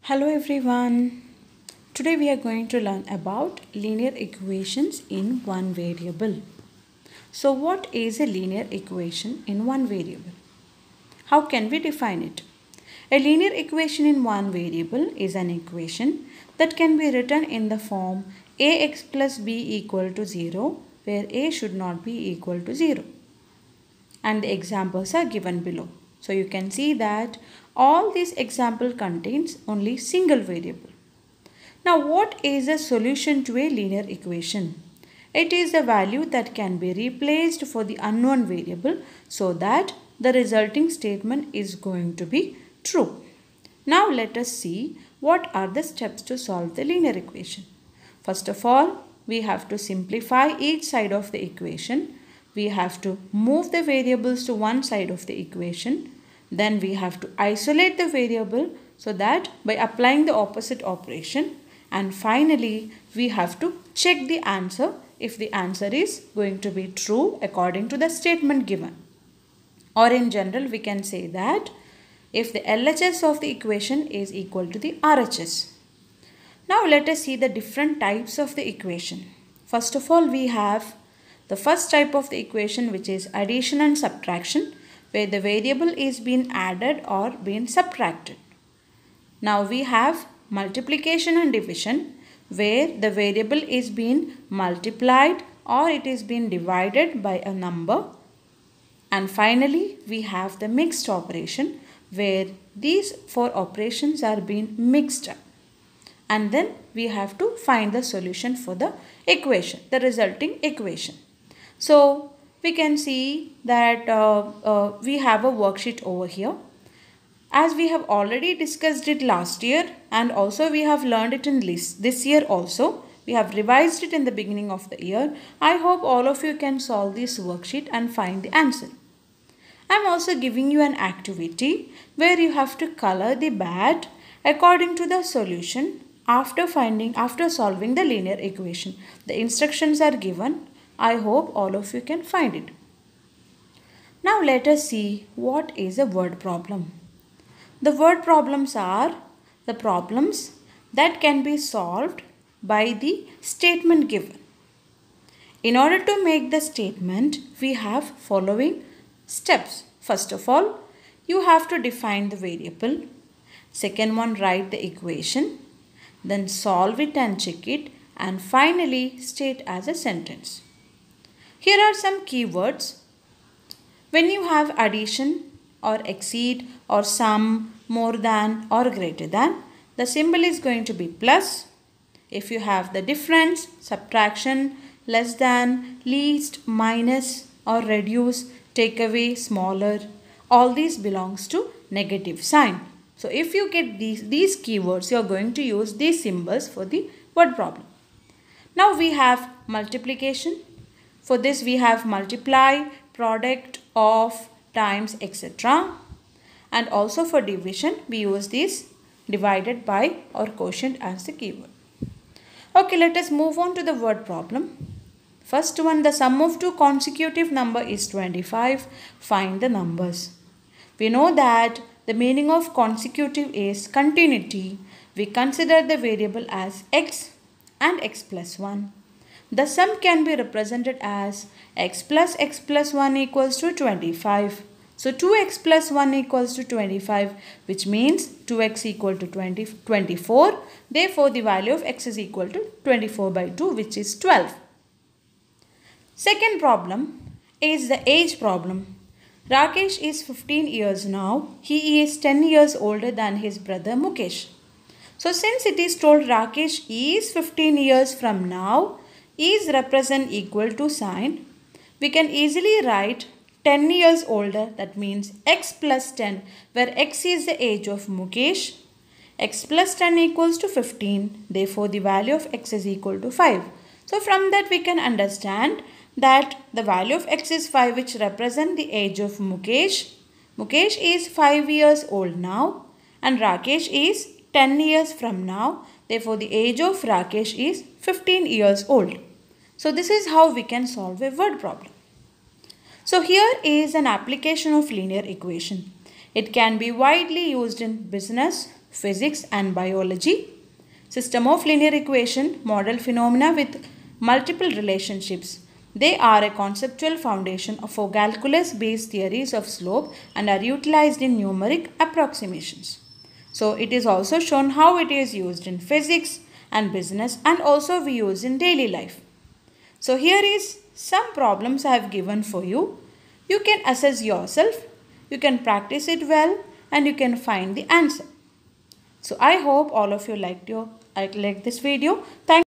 Hello everyone. Today we are going to learn about linear equations in one variable. So what is a linear equation in one variable? How can we define it? A linear equation in one variable is an equation that can be written in the form ax plus b equal to 0 where a should not be equal to 0. And the examples are given below. So you can see that all these example contains only single variable. Now what is a solution to a linear equation? It is a value that can be replaced for the unknown variable so that the resulting statement is going to be true. Now let us see what are the steps to solve the linear equation. First of all, we have to simplify each side of the equation. We have to move the variables to one side of the equation. Then we have to isolate the variable so that by applying the opposite operation, and finally we have to check the answer if the answer is going to be true according to the statement given. Or in general we can say that if the LHS of the equation is equal to the RHS. Now let us see the different types of the equation. First of all, we have the first type of the equation, which is addition and subtraction, where the variable is being added or being subtracted. Now we have multiplication and division, where the variable is being multiplied or it is being divided by a number. And finally we have the mixed operation, where these four operations are being mixed up. And then we have to find the solution for the equation, the resulting equation. So we can see that we have a worksheet over here. As we have already discussed it last year, and also we have learned it in this year also. We have revised it in the beginning of the year. I hope all of you can solve this worksheet and find the answer. I am also giving you an activity where you have to color the bat according to the solution after solving the linear equation. The instructions are given. I hope all of you can find it. Now let us see what is a word problem. The word problems are the problems that can be solved by the statement given. In order to make the statement, we have following steps. First of all, you have to define the variable. Second one, write the equation. Then solve it and check it. And finally, state as a sentence. Here are some keywords. When you have addition or exceed or sum, more than or greater than, the symbol is going to be plus. If you have the difference, subtraction, less than, least, minus or reduce, take away, smaller, all these belongs to negative sign. So if you get these keywords, you are going to use these symbols for the word problem. Now we have multiplication. For this we have multiply, product, of, times, etc. And also for division we use this divided by or quotient as the keyword. Okay, let us move on to the word problem. First one, the sum of two consecutive number is 25. Find the numbers. We know that the meaning of consecutive is continuity. We consider the variable as x and x plus 1. The sum can be represented as x plus 1 equals to 25. So 2x plus 1 equals to 25, which means 2x equal to 24. Therefore, the value of x is equal to 24 by 2, which is 12. Second problem is the age problem. Rakesh is 15 years now. He is 10 years older than his brother Mukesh. So since it is told Rakesh is 15 years from now, is represent equal to sign, we can easily write 10 years older, that means x plus 10, where x is the age of Mukesh. X plus 10 equals to 15. Therefore, the value of x is equal to 5. So from that we can understand that the value of x is 5, which represent the age of Mukesh. Mukesh is 5 years old now and Rakesh is 10 years from now. Therefore, the age of Rakesh is 15 years old. So this is how we can solve a word problem. So here is an application of linear equation. It can be widely used in business, physics and biology. System of linear equation, model phenomena with multiple relationships. They are a conceptual foundation for calculus-based theories of slope and are utilized in numeric approximations. So it is also shown how it is used in physics and business, and also we use in daily life. So here is some problems I have given for you. You can assess yourself, you can practice it well, and you can find the answer. So I hope all of you liked this video. Thank